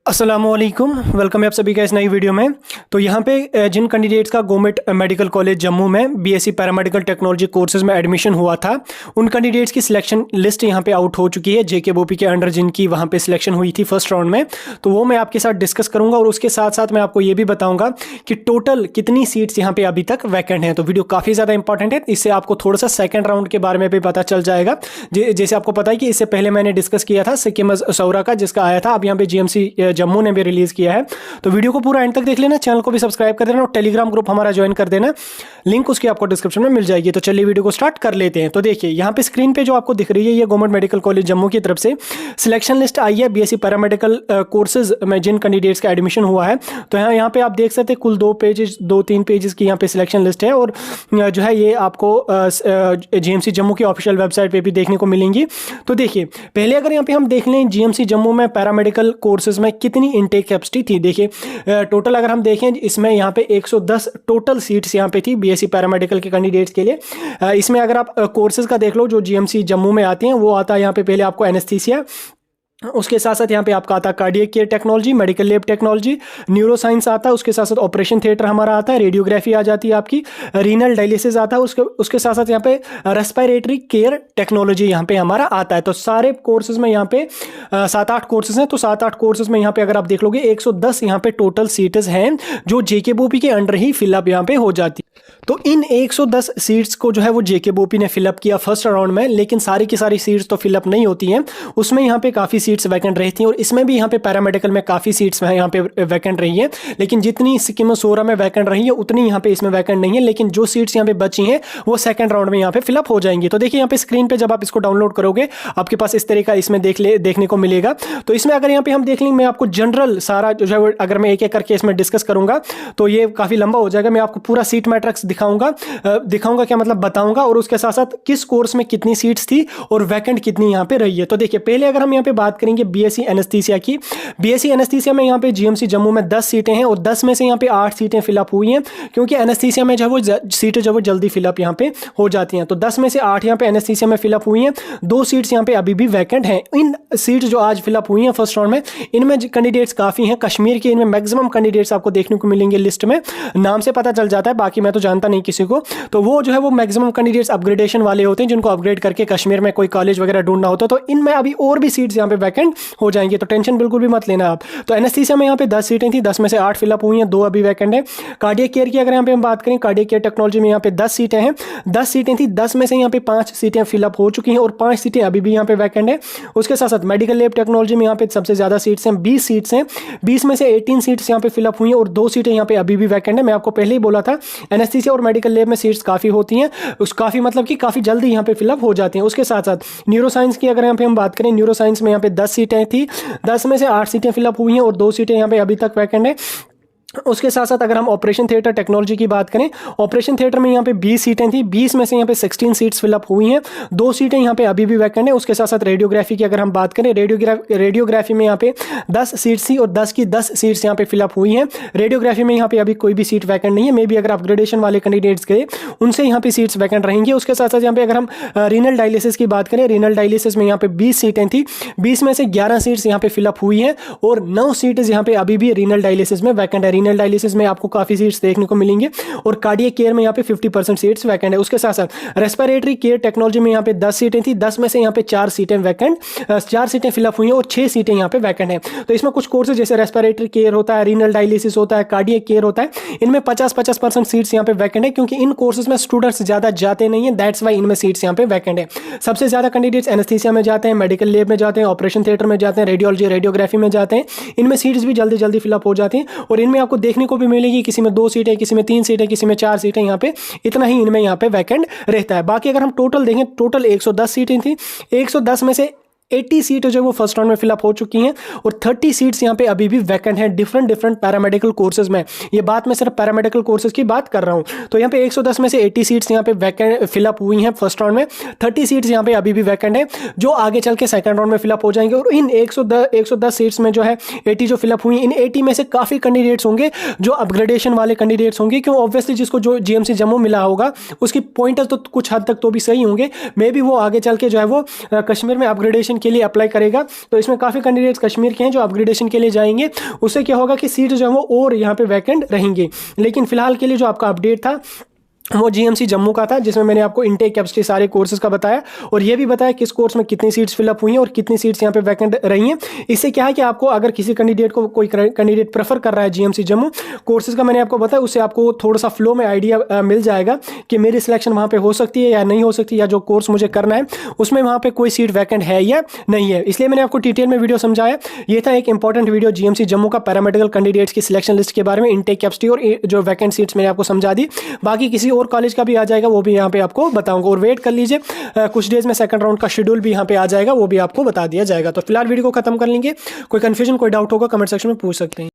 अस्सलामुअलैकुम, वेलकम है आप सभी का इस नई वीडियो में। तो यहाँ पे जिन कैंडिडेट्स का गवर्नमेंट मेडिकल कॉलेज जम्मू में बीएससी पैरामेडिकल टेक्नोलॉजी कोर्सेज में एडमिशन हुआ था, उन कैंडिडेट्स की सिलेक्शन लिस्ट यहाँ पे आउट हो चुकी है जेकेबीओपी के अंडर, जिनकी वहाँ पे सिलेक्शन हुई थी फर्स्ट राउंड में। तो वो मैं आपके साथ डिस्कस करूँगा और उसके साथ साथ मैं आपको ये भी बताऊँगा कि टोटल कितनी सीट्स यहाँ पे अभी तक वैकेंट हैं। तो वीडियो काफ़ी ज़्यादा इंपॉर्टेंट है, इससे आपको थोड़ा सा सेकेंड राउंड के बारे में भी पता चल जाएगा। जैसे आपको पता है कि इससे पहले मैंने डिस्कस किया था सिक्किम सौरा का, जिसका आया था, अब यहाँ पे जीएमसी जम्मू ने भी रिलीज किया है। तो वीडियो को पूरा एंड तक देख लेना, चैनल को भी सब्सक्राइब कर देना और टेलीग्राम ग्रुप हमारा ज्वाइन कर देना, लिंक उसकी आपको डिस्क्रिप्शन में मिल जाएगी। तो चलिए वीडियो को स्टार्ट कर लेते हैं। तो देखिए यहाँ पे स्क्रीन पे जो आपको दिख रही है, ये गवर्नमेंट मेडिकल कॉलेज जम्मू की तरफ से सिलेक्शन लिस्ट आई है बीएससी पैरामेडिकल कोर्सेज में जिन कैंडिडेट्स का एडमिशन हुआ है। तो यहाँ पे आप देख सकते हैं कुल 2-3 पेजेस की यहाँ पे सिलेक्शन लिस्ट है और जो है ये आपको जीएमसी जम्मू की ऑफिशियल वेबसाइट पे भी देखने को मिलेंगी। तो देखिए पहले अगर यहाँ पे हम देख लें जीएमसी जम्मू में पैरामेडिकल कोर्सेज में कितनी इनटेक कैपेसिटी थी। देखिए टोटल अगर हम देखें इसमें यहाँ पे 110 टोटल सीट्स यहाँ पे थी बीएससी पैरामेडिकल के कैंडिडेट्स के लिए। इसमें अगर आप कोर्सेज का देख लो जो जीएमसी जम्मू में आते हैं, वो आता है यहाँ पे पहले आपको एनेस्थीसिया, उसके साथ साथ यहाँ पे आपका आता है cardiac care technology, medical lab technology, neuro science आता है, उसके साथ साथ ऑपरेशन थिएटर हमारा आता है, रेडियोग्राफी आ जाती है आपकी, रीनल डायलिसिस आता है, उसके साथ साथ यहाँ पे रेस्पिरेटरी केयर टेक्नोलॉजी यहाँ पे हमारा आता है। तो सारे कोर्सेज में यहाँ पे 7-8 कोर्सेज हैं। तो 7-8 कोर्सेज में यहाँ पे अगर आप देख लोगे 110 यहाँ पे टोटल सीट्स हैं जो जेकेबीओपी के अंडर ही फिलअप यहाँ पे हो जाती है। तो इन 110 सीट्स को जो है वो जेकेबीओपी ने फिलअप किया फर्स्ट राउंड में, लेकिन सारी की सारी सीट्स तो फिलअप नहीं होती हैं, उसमें यहाँ पे काफ़ी सीट्स वैकेंट रही थी और इसमें भी यहाँ पे पैरामेडिकल में काफ़ी सीट्स यहाँ पे वैकेंट रही है। लेकिन जितनी सिक्किम और सोरा में वैकेंट रही है उतनी यहाँ पे इसमें वैकेंट नहीं है, लेकिन जो सीट्स यहाँ पे बची हैं वो सेकंड राउंड में यहाँ पे फिलअप हो जाएंगी। तो देखिए यहाँ पे स्क्रीन पे जब आप इसको डाउनलोड करोगे आपके पास इस तरह का इसमें देखने को मिलेगा। तो इसमें अगर यहाँ पे हम देख लेंगे, मैं आपको जनरल सारा जो है अगर मैं एक एक करके इसमें डिस्कस करूंगा तो ये काफ़ी लंबा हो जाएगा। मैं आपको पूरा सीट मैट्रिक्स दिखाऊंगा क्या मतलब बताऊंगा, और उसके साथ साथ किस कोर्स में कितनी सीट्स थी और वैकेंट कितनी यहाँ पे रही है। तो देखिए पहले अगर हम यहाँ पे बात करेंगे बीएससी एनेस्थीसिया की, बीएससी एनेस्थीसिया में यहाँ पे जीएमसी जम्मू में 10 सीटें हैं और 10 में से यहाँ पे 8 सीटें फिलअप हुई हैं, क्योंकि एनेस्थीसिया में जो वो सीटें जो वो जल्दी फिलअप यहाँ पे हो जाती हैं। तो 10 में से 8 यहाँ पे एनेस्थीसिया में फिलअप हुई हैं, 2 सीट्स यहाँ पे अभी भी वैकेंट हैं। इन सीट्स जो आज फिलअप हुई हैं फर्स्ट राउंड में, इनमें कैंडिडेट्स काफ़ी हैं कश्मीर के, इनमें मैक्सिमम कैंडिडेट्स आपको देखने को मिलेंगे लिस्ट में, नाम से पता चल जाता है, बाकी मैं तो जानता नहीं किसी को। तो वो जो है वो मैक्सिमम कैंडिडेट्स अपग्रेडेशन वाले होते हैं, जिनको अपग्रेड करके कश्मीर में कोई कॉलेज वगैरह ढूंढना होता है। तो इनमें अभी और भी सीट्स यहाँ पे वैकेंट हो जाएंगे, तो टेंशन बिल्कुल भी मत लेना आप। तो एनेस्थीसिया में यहाँ पे 10 सीटें थी, 10 में से 8 फिलअप हुई हैं, 2 अभी वैकेंट है। कार्डियक केयर की अगर यहाँ पे हम बात करें, कार्डियक केयर टेक्नोलॉजी में यहाँ पे 10 सीटें हैं, 10 सीटें थी, 10 में से यहाँ पे 5 सीटें फिलअप हो चुकी हैं और 5 सीटें अभी भी यहाँ पे वैकेंट है। उसके साथ साथ मेडिकल लैब टेक्नोलॉजी में यहाँ पे सबसे ज़्यादा सीट्स हैं, 20 सीट्स हैं, 20 में से 18 सीट्स यहाँ पे फिलअप हुई हैं और 2 सीटें यहाँ पे अभी भी वैकेंट है। मैं आपको पहले ही बोला था एनेस्थीसिया और मेडिकल लैब में सीट्स काफ़ी होती हैं, काफ़ी मतलब कि काफ़ी जल्दी यहाँ पे फिलअप हो जाती हैं। उसके साथ साथ न्यूरो साइंस की अगर यहाँ पे हम बात करें, न्यूरो साइंस में यहाँ पे 10 सीटें थी, 10 में से 8 सीटें फिलअप हुई हैं और 2 सीटें यहाँ पे अभी तक वैकेंट है। उसके साथ साथ अगर हम ऑपरेशन थिएटर टेक्नोलॉजी की बात करें, ऑपरेशन थिएटर में यहाँ पे 20 सीटें थी, 20 में से यहाँ पे 16 सीट्स फिलअप हुई हैं, 2 सीटें यहाँ पे अभी भी वैकेंट है। उसके साथ साथ रेडियोग्राफी की अगर हम बात करें, रेडियोग्राफी में यहाँ पे 10 सीट्स थी और 10 की 10 सीट्स यहाँ पे फिलअप हुई हैं। रेडियोग्राफी में यहाँ पे अभी कोई भी सीट वैकेंट नहीं है, मे बी अगर अपग्रेडेशन वाले कैंडिडेट्स गए उनसे यहाँ पे सीट्स वैकेंट रहेंगी। उसके साथ साथ यहाँ पे अगर हम रीनल डायलिसिस की बात करें, रीनल डायलिसिस में यहाँ पे 20 सीटें थी, 20 में से 11 सीट्स यहाँ पे फिलअप हुई हैं और 9 सीट्स यहाँ पे अभी भी रीनल डायलिसिस में वैकेंट है। रीनल डायलिसिस में आपको काफी सीट्स देखने को मिलेंगे और कार्डियक केयर में यहाँ पे 50% सीट्स वैकेंट है। उसके साथ साथ रेस्पिरेटरी केयर टेक्नोलॉजी में यहाँ पे 10 सीटें थी, 10 में से यहाँ पे 4 सीटें वैकेंट, 4 सीटें फिलअप हुई हैं और 6 सीटें यहाँ पे वैकेंट है। तो इसमें कुछ कोर्सेज जैसे रेस्पिरेटरी केयर होता है, रीनल डायलिसिस होता है, कार्डियक केयर होता है, इनमें 50% सीट्स यहाँ पे वैकेंट है, क्योंकि इन कोर्सेज में स्टूडेंट्स ज्यादा जाते नहीं है, दैट्स वाई इनमें सीट्स यहाँ पे वैकेंट है। सबसे ज्यादा कैंडिडेट्स एनेस्थीसिया में जाते हैं, मेडिकल लैब में जाते हैं, ऑपरेशन थिएटर में जाते हैं, रेडियोलॉजी रेडियोग्राफी में जाते हैं, इनमें सीट्स भी जल्दी जल्दी फिलअप हो जाती हैं और इनमें आपको देखने को भी मिलेगी किसी में 2 सीटें, किसी में 3 सीटें, किसी में 4 सीटें, यहाँ पे इतना ही इनमें यहाँ पे वैकेंट रहता है। बाकी अगर हम टोटल देखें, टोटल 110 सीटें थी, 110 में से 80 सीट जो वो फर्स्ट राउंड में फिलअप हो चुकी हैं और 30 सीट्स यहाँ पे अभी भी वैकेंट हैं डिफरेंट पैरामेडिकल कोर्सेज में। ये बात मैं सिर्फ पैरामेडिकल कोर्सेज की बात कर रहा हूँ। तो यहाँ पे 110 में से 80 सीट्स यहाँ पे वैकेंट फिलअप हुई हैं फर्स्ट राउंड में, 30 सीट्स यहाँ पे अभी भी वैकेंट है जो आगे चल के सेकंड राउंड में फिलअप हो जाएंगे। और इन 110 सीट्स में जो है 80 जो फिलअप हुई, इन 80 में से काफ़ी कैंडिडेट्स होंगे जो अपग्रेडेशन वाले कैंडिडेट्स होंगे, क्यों ऑब्वियसली जिसको जो जीएमसी जम्मू मिला होगा उसकी पॉइंटर्स तो कुछ हद तक तो भी सही होंगे, मे बी वो आगे चल के जो है वो कश्मीर में अपग्रेडेशन अपग्रेडेशन के लिए अप्लाई करेगा। तो इसमें काफ़ी कैंडिडेट्स कश्मीर के हैं जो अपग्रेडेशन के लिए जाएंगे। उससे क्या होगा कि सीट जो है वो और यहाँ पे वैकेंट रहेंगी। लेकिन फिलहाल के लिए जो आपका अपडेट था वो जीएमसी जम्मू का था, जिसमें मैंने आपको इनटेक कैपेसिटी सारे कोर्सेज का बताया और ये भी बताया किस कोर्स में कितनी सीट्स फिलअप हुई हैं और कितनी सीट्स यहाँ पे वैकेंट रही हैं। इससे क्या है कि आपको अगर किसी कैंडिडेट को कोई कैंडिडेट प्रेफर कर रहा है जीएमसी जम्मू कोर्सेज का, मैंने आपको बताया, उससे आपको थोड़ा सा फ्लो में आइडिया मिल जाएगा कि मेरी सिलेक्शन वहाँ पर हो सकती है या नहीं हो सकती, या जो कोर्स मुझे करना है उसमें वहाँ पर कोई सीट वैकेंट है या नहीं है। इसलिए मैंने आपको डिटेल में वीडियो समझाया। ये था एक इंपॉर्टेंट वीडियो जीएमसी जम्मू का पैरामेडिकल कैंडिडेट्स की सिलेक्शन लिस्ट के बारे में, इनटेक कैपेसिटी और जो वैकेंट सीट्स मैंने आपको समझा दी। बाकी किसी और कॉलेज का भी आ जाएगा, वो भी यहाँ पे आपको बताऊंगा। और वेट कर लीजिए, कुछ डेज में सेकंड राउंड का शेड्यूल भी यहाँ पे आ जाएगा, वो भी आपको बता दिया जाएगा। तो फिलहाल वीडियो को खत्म कर लेंगे। कोई कंफ्यूजन कोई डाउट होगा कमेंट सेक्शन में पूछ सकते हैं।